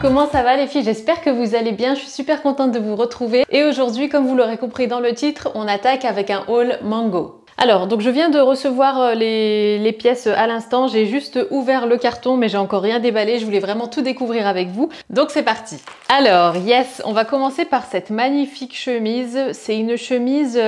Comment ça va les filles? J'espère que vous allez bien, je suis super contente de vous retrouver. Et aujourd'hui, comme vous l'aurez compris dans le titre, on attaque avec un haul mango. Alors, donc je viens de recevoir les pièces à l'instant, j'ai juste ouvert le carton mais j'ai encore rien déballé, je voulais vraiment tout découvrir avec vous. Donc c'est parti. Alors, yes, on va commencer par cette magnifique chemise. C'est une chemise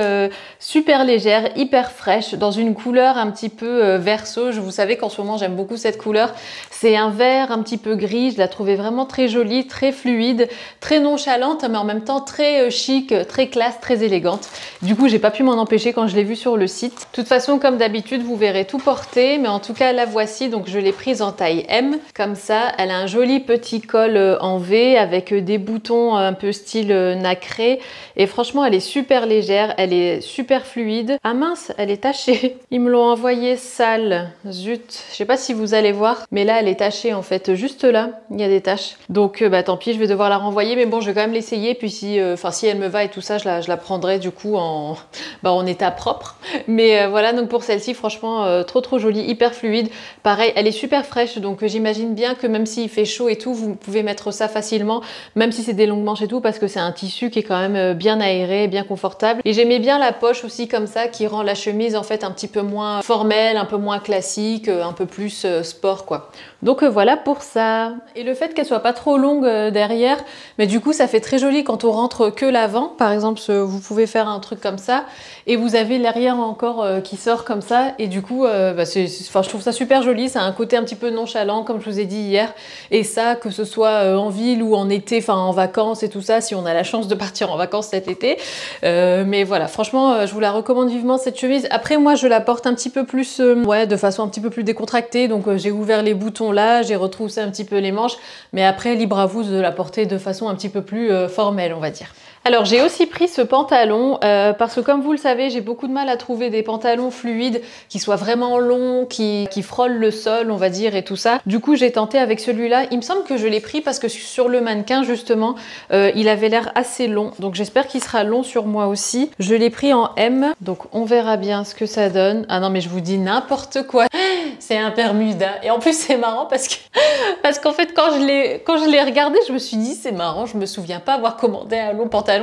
super légère, hyper fraîche, dans une couleur un petit peu vert sauge. Vous savez qu'en ce moment j'aime beaucoup cette couleur. C'est un vert un petit peu gris, je la trouvais vraiment très jolie, très fluide, très nonchalante mais en même temps très chic, très classe, très élégante. Du coup, j'ai pas pu m'en empêcher quand je l'ai vue sur le site. De toute façon, comme d'habitude, vous verrez tout porter, mais en tout cas la voici, donc je l'ai prise en taille M. Comme ça, elle a un joli petit col en V avec des boutons un peu style nacré. Et franchement, elle est super légère, elle est super fluide. Ah mince, elle est tachée. Ils me l'ont envoyée sale. Zut, je sais pas si vous allez voir, mais là elle est tachée en fait. Juste là, il y a des taches. Donc bah tant pis, je vais devoir la renvoyer, mais bon, je vais quand même l'essayer. Puis si, si elle me va et tout ça, je la prendrai du coup en état propre. Mais voilà, donc pour celle-ci, franchement, trop jolie, hyper fluide. Pareil, elle est super fraîche, donc j'imagine bien que même s'il fait chaud et tout, vous pouvez mettre ça facilement, même si c'est des longues manches et tout, parce que c'est un tissu qui est quand même bien aéré, bien confortable. Et j'aimais bien la poche aussi comme ça, qui rend la chemise en fait un petit peu moins formelle, un peu moins classique, un peu plus sport quoi. Donc voilà pour ça. Et le fait qu'elle soit pas trop longue derrière, mais du coup ça fait très joli quand on rentre que l'avant. Par exemple, vous pouvez faire un truc comme ça, et vous avez l'arrière encore qui sort comme ça, et du coup je trouve ça super joli. Ça a un côté un petit peu nonchalant comme je vous ai dit hier, et ça que ce soit en ville ou en été, enfin en vacances et tout ça, si on a la chance de partir en vacances cet été. Mais voilà, franchement je vous la recommande vivement cette chemise. Après moi je la porte un petit peu plus ouais, de façon un petit peu plus décontractée, donc j'ai ouvert les boutons là, j'ai retroussé un petit peu les manches, mais après libre à vous de la porter de façon un petit peu plus formelle on va dire. Alors j'ai aussi pris ce pantalon parce que comme vous le savez, j'ai beaucoup de mal à trouver des pantalons fluides qui soient vraiment longs, qui frôlent le sol on va dire et tout ça. Du coup j'ai tenté avec celui-là. Il me semble que je l'ai pris parce que sur le mannequin justement il avait l'air assez long, donc j'espère qu'il sera long sur moi aussi. Je l'ai pris en M, donc on verra bien ce que ça donne. Ah non mais je vous dis n'importe quoi, c'est un Bermuda. Et en plus c'est marrant parce qu'en fait quand je l'ai regardé, je me suis dit c'est marrant, je me souviens pas avoir commandé un long pantalon.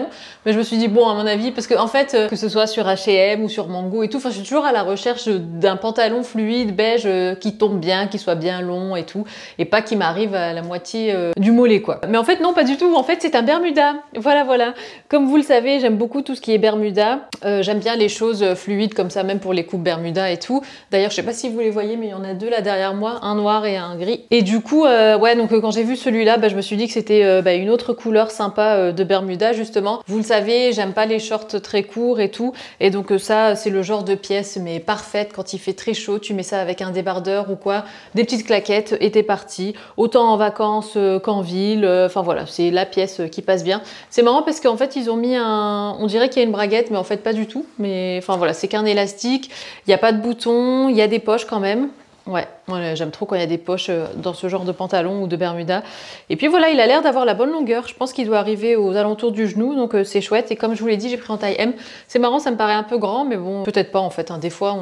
Mais je me suis dit bon, à mon avis, parce que en fait que ce soit sur H&M ou sur Mango et tout, enfin je suis toujours à la recherche d'un pantalon fluide beige qui tombe bien, qui soit bien long et tout, et pas qui m'arrive à la moitié du mollet quoi. Mais en fait non, pas du tout, en fait c'est un Bermuda. Voilà, comme vous le savez, j'aime beaucoup tout ce qui est Bermuda. J'aime bien les choses fluides comme ça, même pour les coupes Bermuda et tout. D'ailleurs je sais pas si vous les voyez, mais il y en a deux là derrière moi, un noir et un gris. Et du coup ouais, donc quand j'ai vu celui-là, je me suis dit que c'était une autre couleur sympa de Bermuda justement. Vous le savez, j'aime pas les shorts très courts et tout, et donc ça c'est le genre de pièce mais parfaite quand il fait très chaud. Tu mets ça avec un débardeur ou quoi, des petites claquettes et t'es parti, autant en vacances qu'en ville. Enfin voilà, c'est la pièce qui passe bien. C'est marrant parce qu'en fait ils ont mis on dirait qu'il y a une braguette, mais en fait pas du tout. Mais enfin voilà, c'est qu'un élastique, il n'y a pas de bouton, il y a des poches quand même. Ouais, j'aime trop quand il y a des poches dans ce genre de pantalon ou de Bermuda. Et puis voilà, il a l'air d'avoir la bonne longueur. Je pense qu'il doit arriver aux alentours du genou, donc c'est chouette. Et comme je vous l'ai dit, j'ai pris en taille M. C'est marrant, ça me paraît un peu grand, mais bon, peut-être pas en fait. Des fois,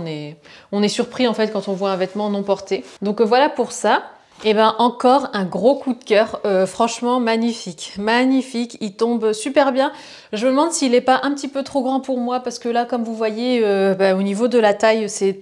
on est surpris en fait quand on voit un vêtement non porté. Donc voilà pour ça. Et encore un gros coup de cœur, franchement magnifique, il tombe super bien. Je me demande s'il n'est pas un petit peu trop grand pour moi, parce que là comme vous voyez au niveau de la taille c'est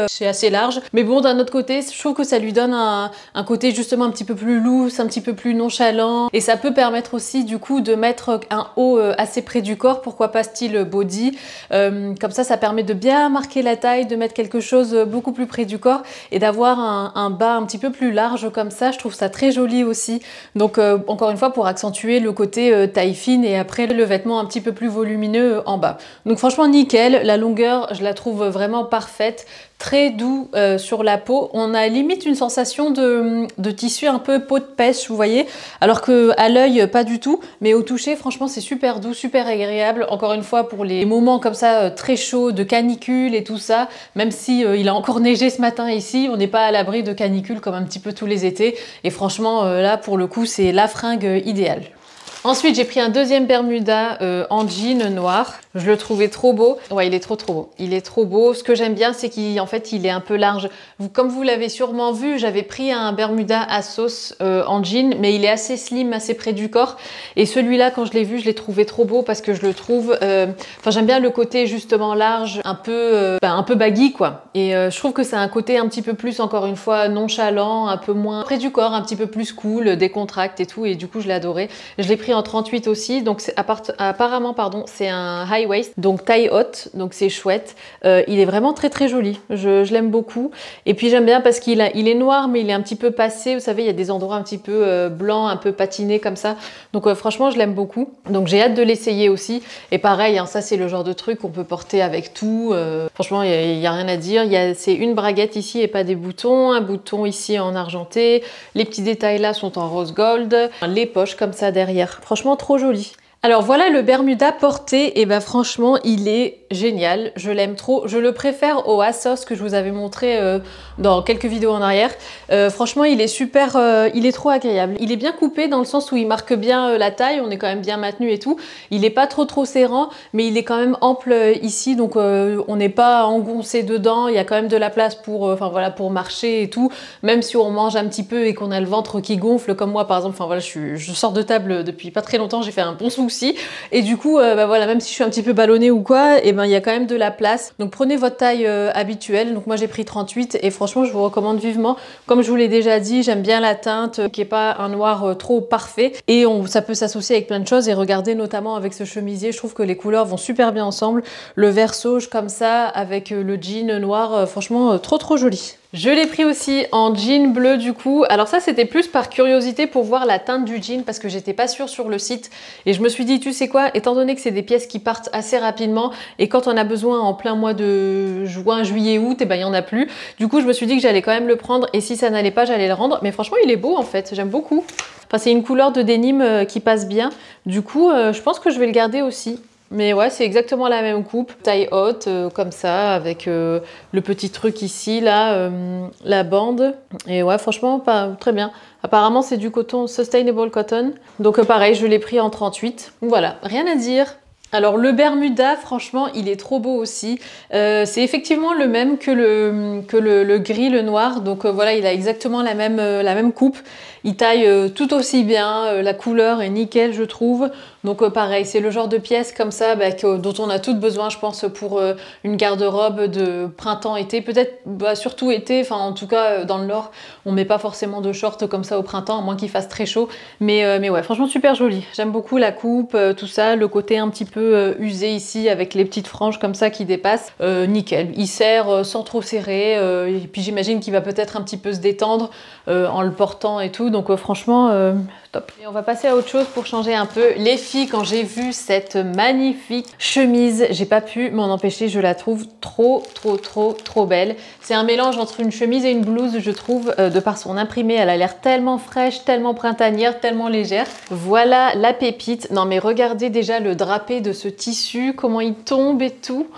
c'est assez large, mais bon d'un autre côté je trouve que ça lui donne un côté justement un petit peu plus loose, un petit peu plus nonchalant, et ça peut permettre aussi du coup de mettre un haut assez près du corps, pourquoi pas style body, comme ça permet de bien marquer la taille, de mettre quelque chose beaucoup plus près du corps et d'avoir un bas un petit peu plus large comme ça. Je trouve ça très joli aussi, donc encore une fois pour accentuer le côté taille fine, et après le vêtement un petit peu plus volumineux en bas. Donc franchement nickel, la longueur je la trouve vraiment parfaite, très doux sur la peau. On a limite une sensation de tissu un peu peau de pêche, vous voyez, alors que à l'œil pas du tout, mais au toucher franchement c'est super doux, super agréable. Encore une fois pour les moments comme ça très chauds, de canicule et tout ça, même si il a encore neigé ce matin ici, on n'est pas à l'abri de canicule comme un petit peu tous les étés, et franchement là pour le coup c'est la fringue idéale. Ensuite, j'ai pris un deuxième Bermuda en jean noir. Je le trouvais trop beau. Ouais, il est trop beau. Il est trop beau. Ce que j'aime bien, c'est qu'en fait, il est un peu large. Comme vous l'avez sûrement vu, j'avais pris un Bermuda à sauce en jean, mais il est assez slim, assez près du corps. Et celui-là, quand je l'ai vu, je l'ai trouvé trop beau parce que je le trouve... Enfin, j'aime bien le côté justement large, un peu baggy, quoi. Et je trouve que c'est un côté un petit peu plus, encore une fois, nonchalant, un peu moins près du corps, un petit peu plus cool, décontracté et tout. Et du coup, je l'ai adoré. Je l'ai pris en 38 aussi, donc apparemment pardon, c'est un high waist, donc taille haute, donc c'est chouette. Il est vraiment très joli, je l'aime beaucoup. Et puis j'aime bien parce il est noir, mais il est un petit peu passé, vous savez, il y a des endroits un petit peu blancs, un peu patinés comme ça. Donc franchement, je l'aime beaucoup. Donc j'ai hâte de l'essayer aussi. Et pareil, hein, ça c'est le genre de truc qu'on peut porter avec tout. Franchement, il y a rien à dire. C'est une braguette ici et pas des boutons. Un bouton ici en argenté. Les petits détails là sont en rose gold. Les poches comme ça derrière. Franchement, trop joli. Alors voilà le Bermuda porté, et ben franchement il est génial, je l'aime trop, je le préfère au Assos que je vous avais montré dans quelques vidéos en arrière. Franchement il est super, il est trop agréable, il est bien coupé dans le sens où il marque bien la taille, on est quand même bien maintenu et tout, il est pas trop serrant mais il est quand même ample ici, donc on n'est pas engoncé dedans, il y a quand même de la place pour, enfin voilà, pour marcher et tout, même si on mange un petit peu et qu'on a le ventre qui gonfle comme moi par exemple, enfin voilà, je sors de table depuis pas très longtemps, j'ai fait un bon souci. Et du coup, bah voilà, même si je suis un petit peu ballonnée ou quoi, et ben il y a quand même de la place. Donc prenez votre taille habituelle. Donc moi j'ai pris 38 et franchement je vous recommande vivement. Comme je vous l'ai déjà dit, j'aime bien la teinte qui est pas un noir trop parfait. Et ça peut s'associer avec plein de choses. Et regardez notamment avec ce chemisier, je trouve que les couleurs vont super bien ensemble. Le vert sauge comme ça avec le jean noir, franchement trop joli. Je l'ai pris aussi en jean bleu du coup. Alors ça c'était plus par curiosité pour voir la teinte du jean parce que j'étais pas sûre sur le site. Et je me suis dit, tu sais quoi, étant donné que c'est des pièces qui partent assez rapidement et quand on a besoin en plein mois de juin, juillet, août, et ben il y en a plus. Du coup je me suis dit que j'allais quand même le prendre et si ça n'allait pas, j'allais le rendre. Mais franchement il est beau en fait, j'aime beaucoup. Enfin c'est une couleur de dénime qui passe bien. Du coup je pense que je vais le garder aussi. Mais ouais, c'est exactement la même coupe, taille haute, comme ça, avec le petit truc ici, là, la bande. Et ouais, franchement, très bien. Apparemment, c'est du coton Sustainable Cotton. Donc pareil, je l'ai pris en 38. Voilà, rien à dire. Alors le Bermuda, franchement, il est trop beau aussi. C'est effectivement le même que le gris, le noir. Donc voilà, il a exactement la même coupe. Il taille tout aussi bien. La couleur est nickel, je trouve. Donc pareil, c'est le genre de pièce comme ça dont on a toutes besoin, je pense, pour une garde-robe de printemps-été. Peut-être surtout été, enfin en tout cas dans le Nord, on met pas forcément de shorts comme ça au printemps, à moins qu'il fasse très chaud. Mais ouais, franchement super joli. J'aime beaucoup la coupe, tout ça, le côté un petit peu usé ici avec les petites franges comme ça qui dépassent. Nickel, il serre sans trop serrer. Et puis j'imagine qu'il va peut-être un petit peu se détendre en le portant et tout. Donc franchement, top. Et on va passer à autre chose pour changer un peu. Les filles, quand j'ai vu cette magnifique chemise, j'ai pas pu m'en empêcher, je la trouve trop belle. C'est un mélange entre une chemise et une blouse, je trouve, de par son imprimé. Elle a l'air tellement fraîche, tellement printanière, tellement légère. Voilà la pépite. Non mais regardez déjà le drapé de ce tissu, comment il tombe et tout.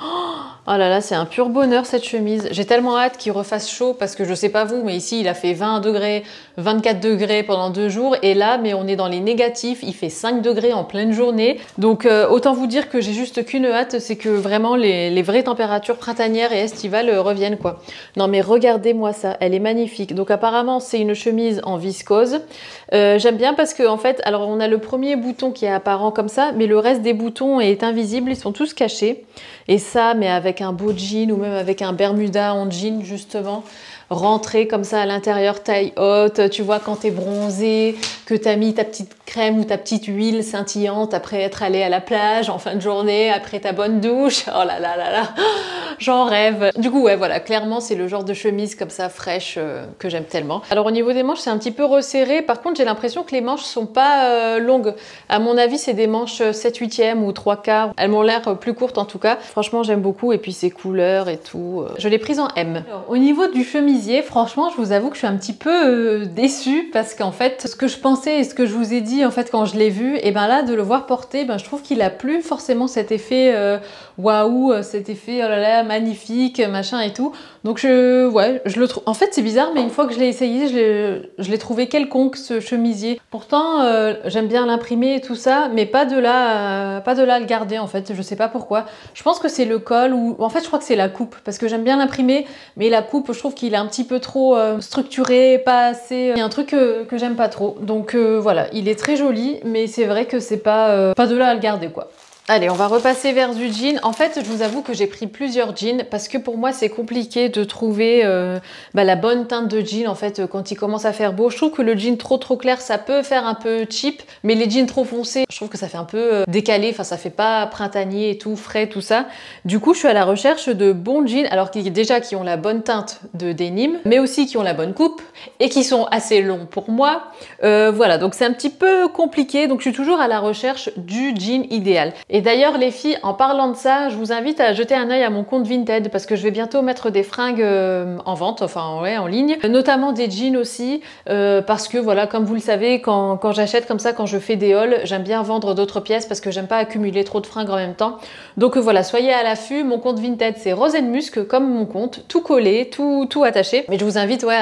Oh là là, c'est un pur bonheur cette chemise. J'ai tellement hâte qu'il refasse chaud parce que je sais pas vous, mais ici il a fait 20 degrés, 24 degrés pendant 2 jours. Et là, mais on est dans les négatifs, il fait 5 degrés en pleine journée. Donc autant vous dire que j'ai juste qu'une hâte, c'est que vraiment les vraies températures printanières et estivales reviennent quoi. Non mais regardez-moi ça, elle est magnifique. Donc apparemment c'est une chemise en viscose. J'aime bien parce que en fait, alors on a le premier bouton qui est apparent comme ça, mais le reste des boutons est invisible, ils sont tous cachés. Et ça, mais avec un beau jean ou même avec un Bermuda en jean justement, rentrer comme ça à l'intérieur taille haute, tu vois quand t'es bronzé, que t'as mis ta petite crème ou ta petite huile scintillante après être allé à la plage en fin de journée, après ta bonne douche, oh là là là là, j'en rêve. Du coup ouais voilà, clairement c'est le genre de chemise comme ça fraîche que j'aime tellement. Alors au niveau des manches c'est un petit peu resserré, par contre j'ai l'impression que les manches sont pas longues. À mon avis c'est des manches 7/8 ou 3/4, elles m'ont l'air plus courtes en tout cas. Franchement j'aime beaucoup et puis ces couleurs et tout. Je l'ai prise en M. Alors, au niveau du chemisier, franchement je vous avoue que je suis un petit peu déçue parce qu'en fait ce que je pensais et ce que je vous ai dit en fait quand je l'ai vu, et ben là de le voir porter, ben je trouve qu'il a plus forcément cet effet waouh, cet effet oh là là magnifique, machin et tout. Donc ouais, je le trouve. En fait, c'est bizarre, mais une fois que je l'ai essayé, je l'ai trouvé quelconque ce chemisier. Pourtant, j'aime bien l'imprimer et tout ça, mais pas de là à le garder en fait. Je sais pas pourquoi. Je pense que c'est le col ou en fait, je crois que c'est la coupe parce que j'aime bien l'imprimer, mais la coupe, je trouve qu'il est un petit peu trop structuré, pas assez. Il y a un truc que j'aime pas trop. Donc voilà, il est très joli, mais c'est vrai que c'est pas de là à le garder quoi. Allez, on va repasser vers du jean. En fait, je vous avoue que j'ai pris plusieurs jeans parce que pour moi, c'est compliqué de trouver la bonne teinte de jean en fait quand il commence à faire beau. Je trouve que le jean trop clair, ça peut faire un peu cheap, mais les jeans trop foncés, je trouve que ça fait un peu décalé. Enfin, ça fait pas printanier et tout, frais, tout ça. Du coup, je suis à la recherche de bons jeans, alors qui ont la bonne teinte de denim, mais aussi qui ont la bonne coupe et qui sont assez longs pour moi. Voilà, donc c'est un petit peu compliqué. Donc, je suis toujours à la recherche du jean idéal. Et d'ailleurs les filles, en parlant de ça, je vous invite à jeter un œil à mon compte Vinted parce que je vais bientôt mettre des fringues en vente, enfin ouais, en ligne, notamment des jeans aussi, parce que voilà, comme vous le savez, quand j'achète comme ça, quand je fais des hauls, j'aime bien vendre d'autres pièces parce que j'aime pas accumuler trop de fringues en même temps. Donc voilà, soyez à l'affût, mon compte Vinted c'est Rose & Musc comme mon compte, tout collé, tout attaché, mais je vous invite ouais,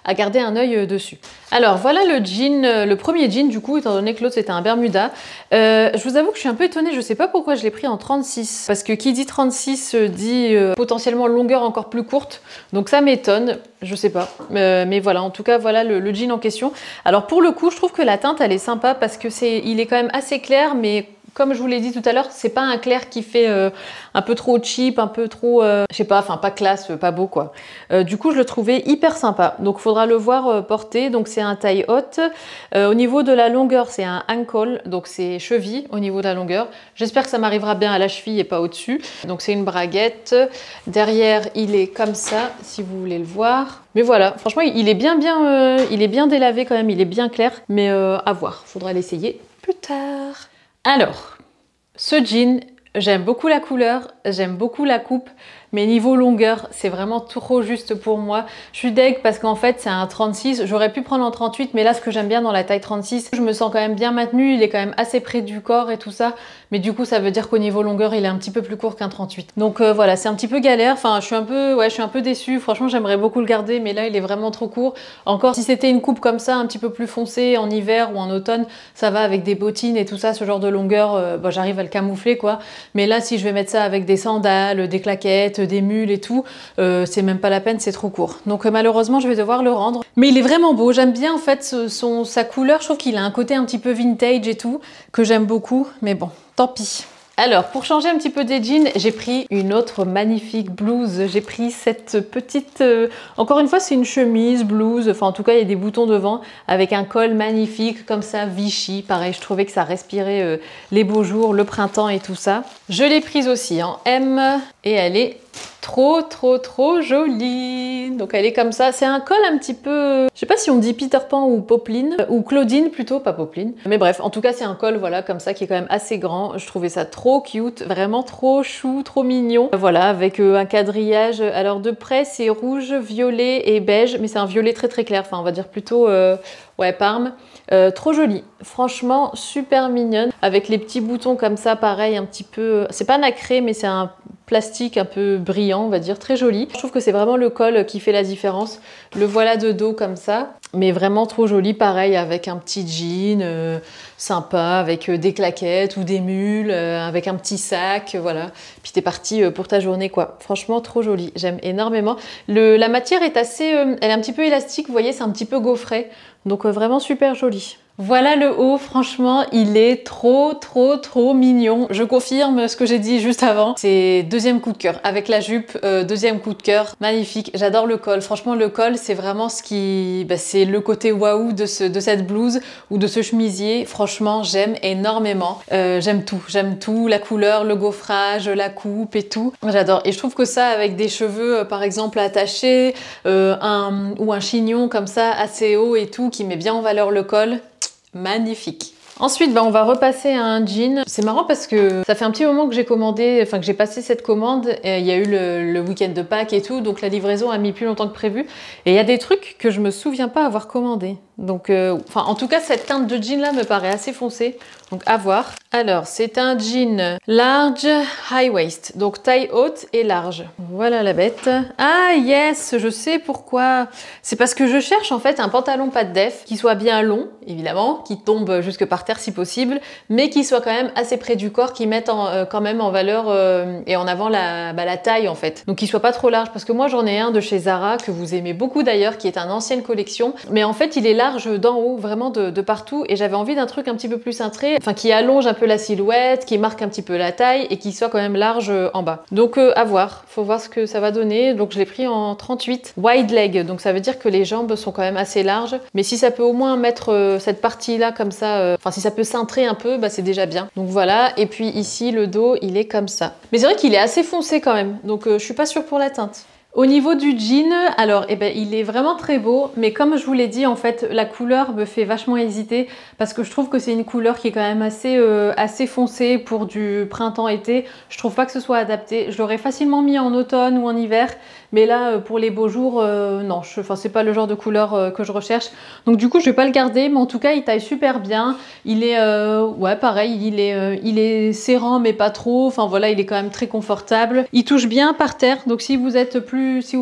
à garder un œil dessus. Alors voilà le jean, le premier jean du coup, étant donné que l'autre c'était un Bermuda. Je vous avoue que je suis un peu étonnée, je sais pas pourquoi je l'ai pris en 36, parce que qui dit 36 dit potentiellement longueur encore plus courte, donc ça m'étonne, je sais pas, mais voilà, en tout cas voilà le jean en question. Alors pour le coup, je trouve que la teinte elle est sympa parce que il est quand même assez clair, mais comme je vous l'ai dit tout à l'heure, c'est pas un clair qui fait un peu trop cheap, un peu trop, je sais pas, enfin pas classe, pas beau quoi. Du coup, je le trouvais hyper sympa. Donc, faudra le voir porter. Donc, c'est un taille haute. Au niveau de la longueur, c'est un ankle, donc c'est cheville au niveau de la longueur. J'espère que ça m'arrivera bien à la cheville et pas au-dessus. Donc, c'est une braguette. Derrière, il est comme ça, si vous voulez le voir. Mais voilà, franchement, il est bien délavé quand même. Il est bien clair, mais à voir. Faudra l'essayer plus tard. Alors, ce jean, j'aime beaucoup la couleur, j'aime beaucoup la coupe, mais niveau longueur, c'est vraiment trop juste pour moi. Je suis deg parce qu'en fait, c'est un 36. J'aurais pu prendre en 38, mais là, ce que j'aime bien dans la taille 36, je me sens quand même bien maintenue. Il est quand même assez près du corps et tout ça. Mais du coup, ça veut dire qu'au niveau longueur, il est un petit peu plus court qu'un 38. Donc voilà, c'est un petit peu galère. Enfin, je suis un peu déçue. Franchement, j'aimerais beaucoup le garder, mais là, il est vraiment trop court. Encore, si c'était une coupe comme ça, un petit peu plus foncée, en hiver ou en automne, ça va avec des bottines et tout ça, ce genre de longueur, j'arrive à le camoufler, quoi. Mais là, si je vais mettre ça avec des sandales, des claquettes, des mules et tout, c'est même pas la peine, c'est trop court. Donc malheureusement, je vais devoir le rendre. Mais il est vraiment beau. J'aime bien en fait sa couleur. Je trouve qu'il a un côté un petit peu vintage et tout, que j'aime beaucoup. Mais bon, tant pis. Alors, pour changer un petit peu des jeans, j'ai pris une autre magnifique blouse. J'ai pris cette petite... encore une fois, c'est une chemise, blouse. Enfin, en tout cas, il y a des boutons devant avec un col magnifique, comme ça, Vichy. Pareil, je trouvais que ça respirait les beaux jours, le printemps et tout ça. Je l'ai prise aussi en M et elle est trop jolie. Donc elle est comme ça. C'est un col un petit peu... Je sais pas si on dit Peter Pan ou Popeline. Ou Claudine plutôt, pas Popeline. Mais bref, en tout cas, c'est un col, voilà, comme ça, qui est quand même assez grand. Je trouvais ça trop cute. Vraiment trop chou, trop mignon. Voilà, avec un quadrillage. Alors de près, c'est rouge, violet et beige. Mais c'est un violet très clair. Enfin, on va dire plutôt... ouais, Parme. Trop jolie. Franchement, super mignonne. Avec les petits boutons comme ça, pareil, un petit peu... C'est pas nacré, mais c'est un plastique un peu brillant, on va dire, très joli. Je trouve que c'est vraiment le col qui fait la différence. Le voilà de dos comme ça, mais vraiment trop joli, pareil, avec un petit jean sympa, avec des claquettes ou des mules, avec un petit sac, voilà. Puis t'es parti pour ta journée, quoi. Franchement, trop joli. J'aime énormément. La matière est assez... elle est un petit peu élastique, vous voyez, c'est un petit peu gaufré. Donc vraiment super joli. Voilà le haut, franchement, il est trop mignon. Je confirme ce que j'ai dit juste avant. C'est deuxième coup de cœur. Avec la jupe, deuxième coup de cœur. Magnifique. J'adore le col. Franchement, le col, c'est vraiment ce qui... c'est le côté waouh de cette blouse ou de ce chemisier. Franchement, j'aime énormément. J'aime tout. J'aime tout. La couleur, le gaufrage, la coupe et tout. J'adore. Et je trouve que ça, avec des cheveux, par exemple, attachés, ou un chignon comme ça, assez haut et tout, qui met bien en valeur le col, magnifique. Ensuite, on va repasser à un jean. C'est marrant parce que ça fait un petit moment que j'ai commandé, enfin que j'ai passé cette commande. Et il y a eu le week-end de Pâques et tout, donc la livraison a mis plus longtemps que prévu. Et il y a des trucs que je me souviens pas avoir commandé. Donc, enfin, en tout cas, cette teinte de jean là me paraît assez foncée. Donc, à voir. Alors, c'est un jean large high waist. Donc, taille haute et large. Voilà la bête. Ah, yes, je sais pourquoi. C'est parce que je cherche en fait un pantalon pas de def qui soit bien long, évidemment, qui tombe jusque par terre si possible, mais qui soit quand même assez près du corps, qui mette quand même en valeur et en avant la taille en fait. Donc, qui soit pas trop large. Parce que moi, j'en ai un de chez Zara que vous aimez beaucoup d'ailleurs, qui est une ancienne collection. Mais en fait, il est large d'en haut, vraiment de partout. Et j'avais envie d'un truc un petit peu plus cintré, enfin qui allonge un peu la silhouette, qui marque un petit peu la taille et qui soit quand même large en bas. Donc à voir, faut voir ce que ça va donner. Donc je l'ai pris en 38 wide leg, donc ça veut dire que les jambes sont quand même assez larges. Mais si ça peut au moins mettre cette partie là comme ça, enfin si ça peut cintrer un peu, bah c'est déjà bien. Donc voilà, et puis ici le dos il est comme ça. Mais c'est vrai qu'il est assez foncé quand même, donc je suis pas sûre pour la teinte. Au niveau du jean, alors eh ben, il est vraiment très beau, mais comme je vous l'ai dit, en fait, la couleur me fait vachement hésiter parce que je trouve que c'est une couleur qui est quand même assez foncée pour du printemps-été. Je trouve pas que ce soit adapté. Je l'aurais facilement mis en automne ou en hiver, mais là, pour les beaux jours, non, enfin, c'est pas le genre de couleur que je recherche. Donc du coup, je vais pas le garder, mais en tout cas, il taille super bien. Il est, ouais, pareil, il est serrant, mais pas trop. Enfin voilà, il est quand même très confortable. Il touche bien par terre, donc si vous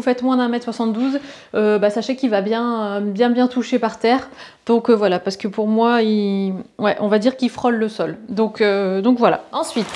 faites moins d'1m72, bah, sachez qu'il va bien toucher par terre. Donc voilà, parce que pour moi, ouais, on va dire qu'il frôle le sol. Donc voilà. Ensuite,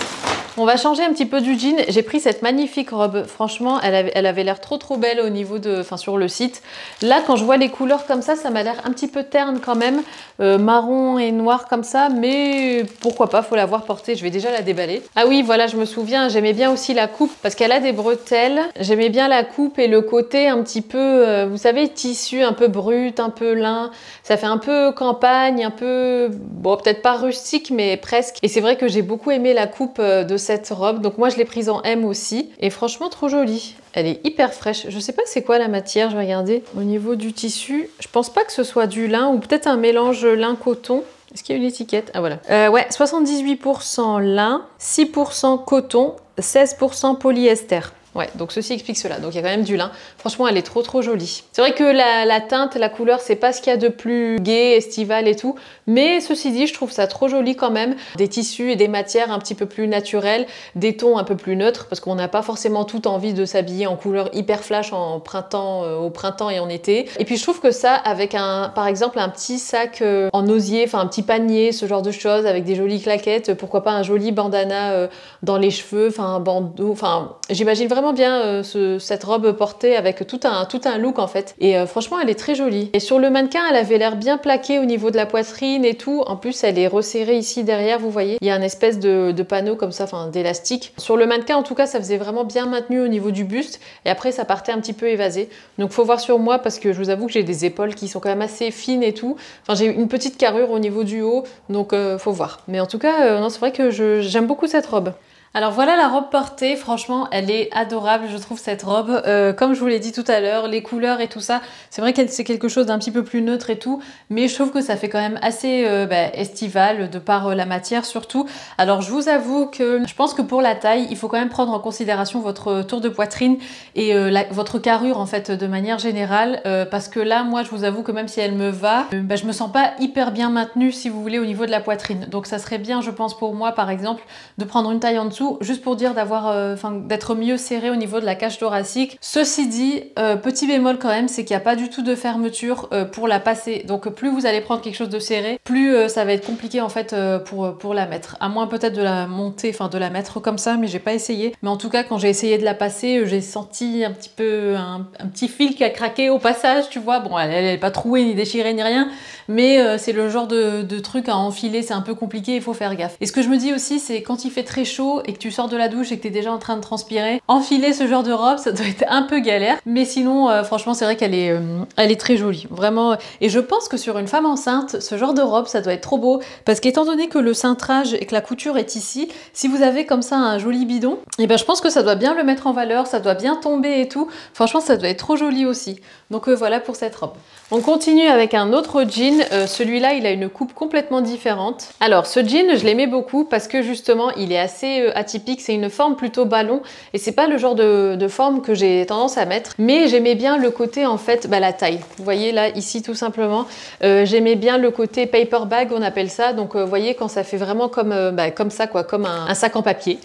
on va changer un petit peu du jean. J'ai pris cette magnifique robe. Franchement, elle avait l'air trop belle au niveau de, enfin sur le site. Là, quand je vois les couleurs comme ça m'a l'air un petit peu terne quand même, marron et noir comme ça. Mais pourquoi pas, faut l'avoir portée. Je vais déjà la déballer. Ah oui, voilà, je me souviens. J'aimais bien aussi la coupe parce qu'elle a des bretelles. J'aimais bien la coupe et le côté un petit peu, vous savez, tissu un peu brut, un peu lin. Ça fait un peu campagne, un peu, bon, peut-être pas rustique, mais presque. Et c'est vrai que j'ai beaucoup aimé la coupe de cette robe. Donc moi, je l'ai prise en M aussi. Et franchement, trop jolie. Elle est hyper fraîche. Je sais pas c'est quoi la matière, je vais regarder. Au niveau du tissu, je pense pas que ce soit du lin ou peut-être un mélange lin-coton. Est-ce qu'il y a une étiquette? Ah voilà. Ouais, 78% lin, 6% coton, 16% polyester. Ouais, donc ceci explique cela. Donc il y a quand même du lin. Franchement, elle est trop jolie. C'est vrai que la teinte, la couleur, c'est pas ce qu'il y a de plus gai, estival et tout. Mais ceci dit, je trouve ça trop joli quand même. Des tissus et des matières un petit peu plus naturelles, des tons un peu plus neutres, parce qu'on n'a pas forcément toute envie de s'habiller en couleur hyper flash en printemps, au printemps et en été. Et puis je trouve que ça, avec par exemple un petit sac en osier, enfin un petit panier, ce genre de choses, avec des jolies claquettes, pourquoi pas un joli bandana dans les cheveux, enfin un bandeau, enfin j'imagine vraiment bien cette robe portée avec tout un look en fait. Et franchement, elle est très jolie. Et sur le mannequin, elle avait l'air bien plaquée au niveau de la poitrine et tout. En plus, elle est resserrée ici derrière, vous voyez. Il y a un espèce de panneau comme ça, enfin d'élastique. Sur le mannequin, en tout cas, ça faisait vraiment bien maintenu au niveau du buste. Et après, ça partait un petit peu évasé. Donc, faut voir sur moi parce que je vous avoue que j'ai des épaules qui sont quand même assez fines et tout. Enfin, j'ai une petite carrure au niveau du haut. Donc, faut voir. Mais en tout cas, non, c'est vrai que j'aime beaucoup cette robe. Alors voilà la robe portée, franchement elle est adorable je trouve cette robe, comme je vous l'ai dit tout à l'heure, les couleurs et tout ça, c'est vrai que c'est quelque chose d'un petit peu plus neutre et tout, mais je trouve que ça fait quand même assez estival de par la matière surtout. Alors je vous avoue que je pense que pour la taille, il faut quand même prendre en considération votre tour de poitrine et votre carrure en fait de manière générale, parce que là moi je vous avoue que même si elle me va, je me sens pas hyper bien maintenue si vous voulez au niveau de la poitrine, donc ça serait bien je pense pour moi par exemple de prendre une taille en dessous, juste pour dire d'être mieux serré au niveau de la cage thoracique. Ceci dit, petit bémol quand même, c'est qu'il n'y a pas du tout de fermeture pour la passer. Donc plus vous allez prendre quelque chose de serré, plus ça va être compliqué en fait pour la mettre. À moins peut-être de la monter, enfin de la mettre comme ça, mais j'ai pas essayé. Mais en tout cas, quand j'ai essayé de la passer, j'ai senti un petit peu un petit fil qui a craqué au passage, tu vois. Bon, elle n'est pas trouée ni déchirée ni rien, mais c'est le genre de truc à enfiler, c'est un peu compliqué, il faut faire gaffe. Et ce que je me dis aussi, c'est quand il fait très chaud et que tu sors de la douche et que tu es déjà en train de transpirer, enfiler ce genre de robe, ça doit être un peu galère. Mais sinon, franchement, c'est vrai qu'elle est très jolie. Vraiment. Et je pense que sur une femme enceinte, ce genre de robe, ça doit être trop beau. Parce qu'étant donné que le cintrage et que la couture est ici, si vous avez comme ça un joli bidon, et ben je pense que ça doit bien le mettre en valeur, ça doit bien tomber et tout. Franchement, ça doit être trop joli aussi. Donc voilà pour cette robe. On continue avec un autre jean, celui-là il a une coupe complètement différente. Alors ce jean je l'aimais beaucoup parce que justement il est assez atypique, c'est une forme plutôt ballon et c'est pas le genre de forme que j'ai tendance à mettre, mais j'aimais bien le côté en fait, la taille. Vous voyez là ici tout simplement, j'aimais bien le côté paper bag on appelle ça, donc vous voyez quand ça fait vraiment comme ça quoi, comme un sac en papier.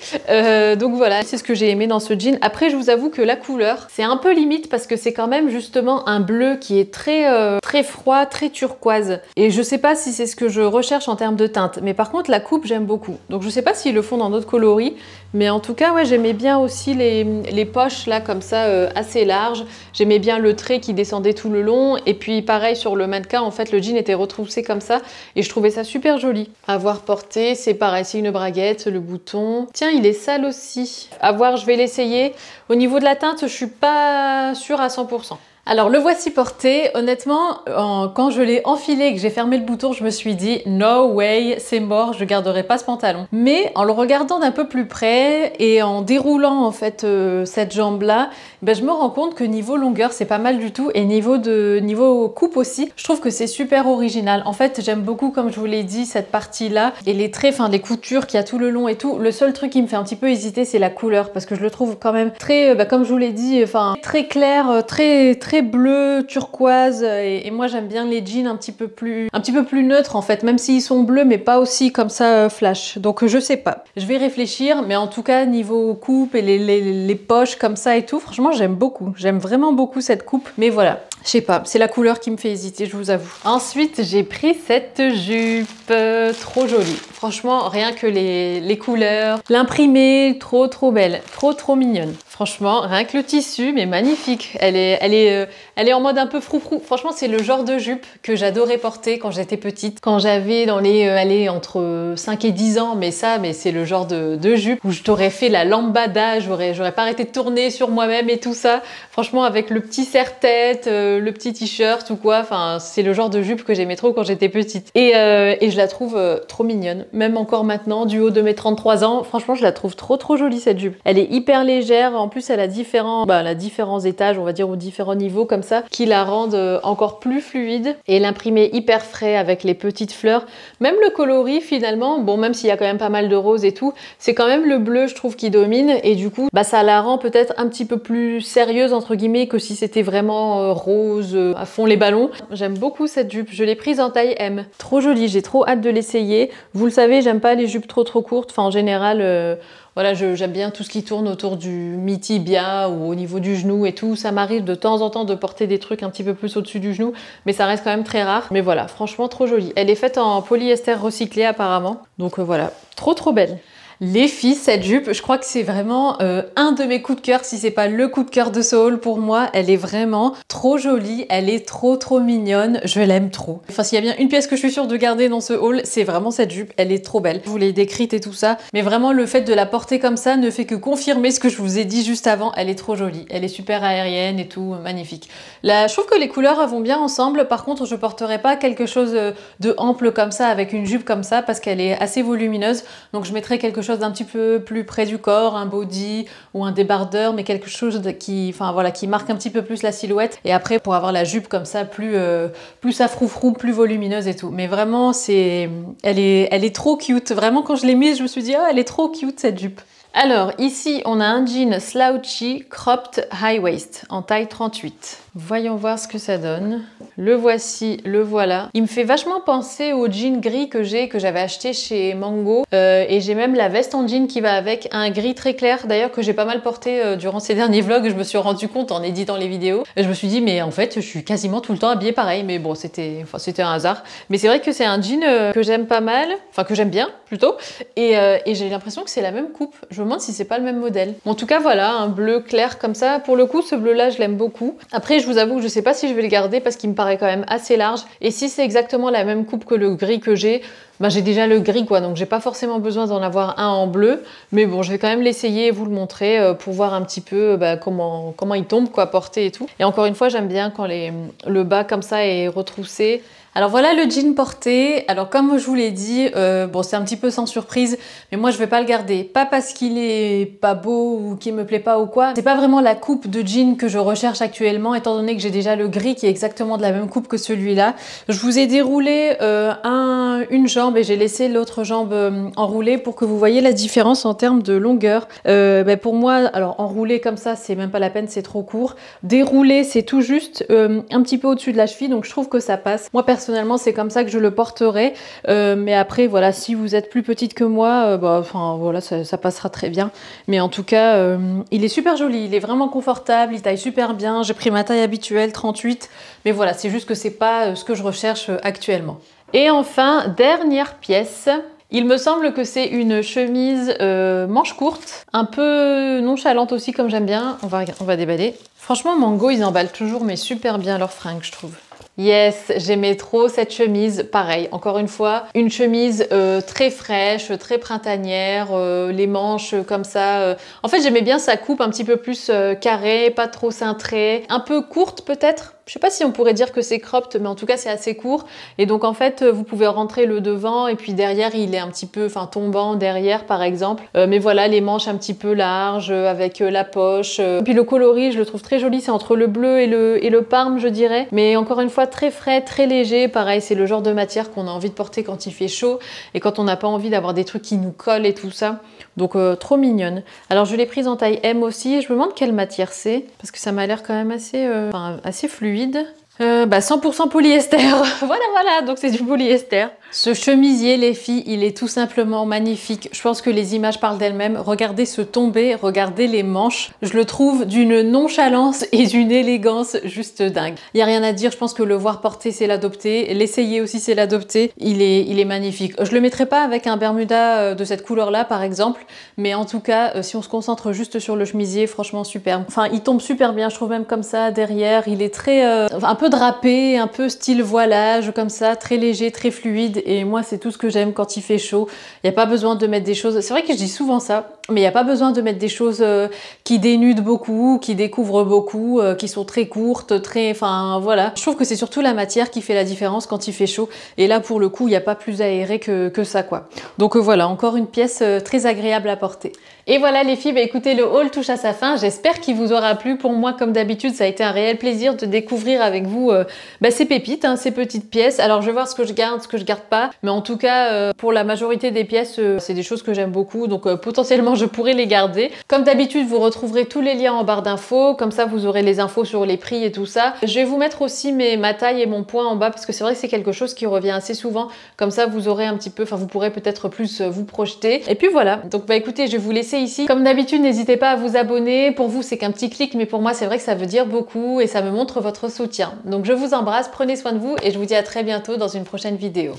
Donc voilà, c'est ce que j'ai aimé dans ce jean. Après je vous avoue que la couleur c'est un peu limite parce que c'est quand même justement un bleu qui est très froid, très turquoise. Et je sais pas si c'est ce que je recherche en termes de teinte. Mais par contre, la coupe, j'aime beaucoup. Donc je sais pas s'ils le font dans d'autres coloris. Mais en tout cas, ouais, j'aimais bien aussi les poches là, comme ça, assez larges. J'aimais bien le trait qui descendait tout le long. Et puis pareil, sur le mannequin, en fait, le jean était retroussé comme ça. Et je trouvais ça super joli. À voir porté, c'est pareil, c'est une braguette, le bouton. Tiens, il est sale aussi. À voir, je vais l'essayer. Au niveau de la teinte, je suis pas sûre à 100%. Alors le voici porté, honnêtement, quand je l'ai enfilé et que j'ai fermé le bouton, je me suis dit no way, c'est mort, je garderai pas ce pantalon. Mais en le regardant d'un peu plus près et en déroulant en fait cette jambe là, je me rends compte que niveau longueur c'est pas mal du tout et niveau coupe aussi, je trouve que c'est super original. En fait j'aime beaucoup, comme je vous l'ai dit, cette partie là et les traits, enfin les coutures qu'il y a tout le long et tout. Le seul truc qui me fait un petit peu hésiter c'est la couleur parce que je le trouve quand même très, comme je vous l'ai dit, enfin très clair, très bleu, turquoise et moi j'aime bien les jeans un petit peu plus neutres en fait, même s'ils sont bleus mais pas aussi comme ça flash. Donc je sais pas, je vais réfléchir, mais en tout cas niveau coupe et les poches comme ça et tout, franchement j'aime beaucoup, j'aime vraiment beaucoup cette coupe, mais voilà. Je sais pas, c'est la couleur qui me fait hésiter, je vous avoue. Ensuite, j'ai pris cette jupe, trop jolie. Franchement, rien que les couleurs, l'imprimé, trop belle, trop mignonne. Franchement, rien que le tissu, mais magnifique. Elle est en mode un peu froufrou. Franchement, c'est le genre de jupe que j'adorais porter quand j'étais petite. Quand j'avais dans les entre 5 et 10 ans, mais c'est le genre de jupe où je t'aurais fait la lambada, j'aurais pas arrêté de tourner sur moi-même et tout ça. Franchement, avec le petit serre-tête, le petit t-shirt ou quoi, enfin, c'est le genre de jupe que j'aimais trop quand j'étais petite. Et je la trouve trop mignonne. Même encore maintenant, du haut de mes 33 ans, franchement, je la trouve trop jolie cette jupe. Elle est hyper légère, en plus elle a différents étages, on va dire, ou différents niveaux comme ça, qui la rendent encore plus fluide. Et l'imprimé hyper frais avec les petites fleurs. Même le coloris finalement, bon, même s'il y a quand même pas mal de rose et tout, c'est quand même le bleu, je trouve, qui domine. Et du coup, ça la rend peut-être un petit peu plus sérieuse, entre guillemets, que si c'était vraiment rose à fond les ballons. J'aime beaucoup cette jupe, je l'ai prise en taille M. Trop jolie, j'ai trop hâte de l'essayer. Vous le savez, j'aime pas les jupes trop courtes, enfin en général... Voilà, j'aime bien tout ce qui tourne autour du mi-tibia ou au niveau du genou et tout. Ça m'arrive de temps en temps de porter des trucs un petit peu plus au-dessus du genou, mais ça reste quand même très rare. Mais voilà, franchement trop jolie. Elle est faite en polyester recyclé apparemment. Donc voilà, trop belle. Les filles, cette jupe, je crois que c'est vraiment un de mes coups de cœur, si c'est pas le coup de cœur de ce haul pour moi. Elle est vraiment trop jolie, elle est trop mignonne, je l'aime trop. Enfin, s'il y a bien une pièce que je suis sûre de garder dans ce haul, c'est vraiment cette jupe, elle est trop belle. Je vous l'ai décrite et tout ça, mais vraiment le fait de la porter comme ça ne fait que confirmer ce que je vous ai dit juste avant. Elle est trop jolie, elle est super aérienne et tout, magnifique. Là, je trouve que les couleurs vont bien ensemble. Par contre, je porterai pas quelque chose de ample comme ça avec une jupe comme ça parce qu'elle est assez volumineuse. Donc je mettrai quelque chose d'un petit peu plus près du corps, un body ou un débardeur, mais quelque chose qui marque un petit peu plus la silhouette. Et après, pour avoir la jupe comme ça, plus à froufrou, plus volumineuse et tout. Mais vraiment, elle est trop cute. Vraiment, quand je l'ai mise, je me suis dit, oh, elle est trop cute cette jupe. Alors ici on a un jean slouchy cropped high waist en taille 38. Voyons voir ce que ça donne. Le voici, le voilà. Il me fait vachement penser au jean gris que j'avais acheté chez Mango. Et j'ai même la veste en jean qui va avec, un gris très clair d'ailleurs que j'ai pas mal porté durant ces derniers vlogs. Je me suis rendu compte en éditant les vidéos. Je me suis dit mais en fait je suis quasiment tout le temps habillée pareil. Mais bon c'était un hasard. Mais c'est vrai que c'est un jean que j'aime pas mal, enfin que j'aime bien plutôt. Et j'ai l'impression que c'est la même coupe. Je me demande si c'est pas le même modèle. En tout cas voilà, un bleu clair comme ça. Pour le coup ce bleu là je l'aime beaucoup. Après je vous avoue que je sais pas si je vais le garder parce qu'il me paraît quand même assez large. Et si c'est exactement la même coupe que le gris que j'ai, ben, j'ai déjà le gris quoi, donc j'ai pas forcément besoin d'en avoir un en bleu. Mais bon, je vais quand même l'essayer et vous le montrer pour voir un petit peu comment il tombe, quoi, porté et tout. Et encore une fois, j'aime bien quand le bas comme ça est retroussé. Alors voilà le jean porté. Alors comme je vous l'ai dit, bon c'est un petit peu sans surprise, mais moi je vais pas le garder. Pas parce qu'il est pas beau ou qu'il me plaît pas ou quoi. C'est pas vraiment la coupe de jean que je recherche actuellement, étant donné que j'ai déjà le gris qui est exactement de la même coupe que celui-là. Je vous ai déroulé une jambe et j'ai laissé l'autre jambe enroulée pour que vous voyez la différence en termes de longueur. Pour moi, alors enroulé comme ça, c'est même pas la peine, c'est trop court. Déroulé, c'est tout juste un petit peu au-dessus de la cheville, donc je trouve que ça passe. Moi personnellement, c'est comme ça que je le porterai. Mais après, voilà, si vous êtes plus petite que moi, voilà, ça passera très bien. Mais en tout cas, il est super joli, il est vraiment confortable, il taille super bien. J'ai pris ma taille habituelle, 38. Mais voilà, c'est juste que c'est pas ce que je recherche actuellement. Et enfin, dernière pièce. Il me semble que c'est une chemise manche courte, un peu nonchalante aussi comme j'aime bien. On va déballer. Franchement, Mango, ils emballent toujours mais super bien leurs fringues, je trouve. Yes, j'aimais trop cette chemise. Pareil, encore une fois, une chemise très fraîche, très printanière, les manches comme ça. En fait, j'aimais bien sa coupe un petit peu plus carrée, pas trop cintrée, un peu courte peut-être. Je sais pas si on pourrait dire que c'est cropped, mais en tout cas c'est assez court. Et donc en fait, vous pouvez rentrer le devant et puis derrière, il est un petit peu, tombant derrière par exemple. Mais voilà, les manches un petit peu larges avec la poche. Et puis le coloris, je le trouve très joli. C'est entre le bleu et le parme, je dirais. Mais encore une fois, très frais, très léger. Pareil, c'est le genre de matière qu'on a envie de porter quand il fait chaud et quand on n'a pas envie d'avoir des trucs qui nous collent et tout ça. Donc trop mignonne. Alors je l'ai prise en taille M aussi. Je me demande quelle matière c'est parce que ça m'a l'air quand même assez fluide. 100% polyester. Voilà, donc c'est du polyester. Ce chemisier, les filles, il est tout simplement magnifique. Je pense que les images parlent d'elles-mêmes. Regardez ce tombé, regardez les manches. Je le trouve d'une nonchalance et d'une élégance juste dingue. Il n'y a rien à dire, je pense que le voir porter, c'est l'adopter. L'essayer aussi, c'est l'adopter. Il est magnifique. Je le mettrai pas avec un bermuda de cette couleur-là, par exemple. Mais en tout cas, si on se concentre juste sur le chemisier, franchement, superbe. Enfin, il tombe super bien, je trouve même comme ça, derrière. Il est très... un peu drapé, un peu style voilage, comme ça, très léger, très fluide. Et moi, c'est tout ce que j'aime quand il fait chaud. Il n'y a pas besoin de mettre des choses... C'est vrai que je dis souvent ça, mais il n'y a pas besoin de mettre des choses qui dénudent beaucoup, qui découvrent beaucoup, qui sont très courtes, très... Enfin, voilà. Je trouve que c'est surtout la matière qui fait la différence quand il fait chaud. Et là, pour le coup, il n'y a pas plus aéré que ça, quoi. Donc voilà, encore une pièce très agréable à porter. Et voilà les filles, écoutez, le haul touche à sa fin. J'espère qu'il vous aura plu. Pour moi, comme d'habitude, ça a été un réel plaisir de découvrir avec vous ces pépites, ces petites pièces. Alors, je vais voir ce que je garde, ce que je garde pas. Mais en tout cas, pour la majorité des pièces, c'est des choses que j'aime beaucoup. Donc, potentiellement, je pourrais les garder. Comme d'habitude, vous retrouverez tous les liens en barre d'infos. Comme ça, vous aurez les infos sur les prix et tout ça. Je vais vous mettre aussi ma taille et mon poids en bas parce que c'est vrai que c'est quelque chose qui revient assez souvent. Comme ça, vous aurez un petit peu, vous pourrez peut-être plus vous projeter. Et puis voilà. Donc, écoutez, je vais vous laisser ici. Comme d'habitude, n'hésitez pas à vous abonner. Pour vous, c'est qu'un petit clic, mais pour moi, c'est vrai que ça veut dire beaucoup et ça me montre votre soutien. Donc, je vous embrasse, prenez soin de vous et je vous dis à très bientôt dans une prochaine vidéo.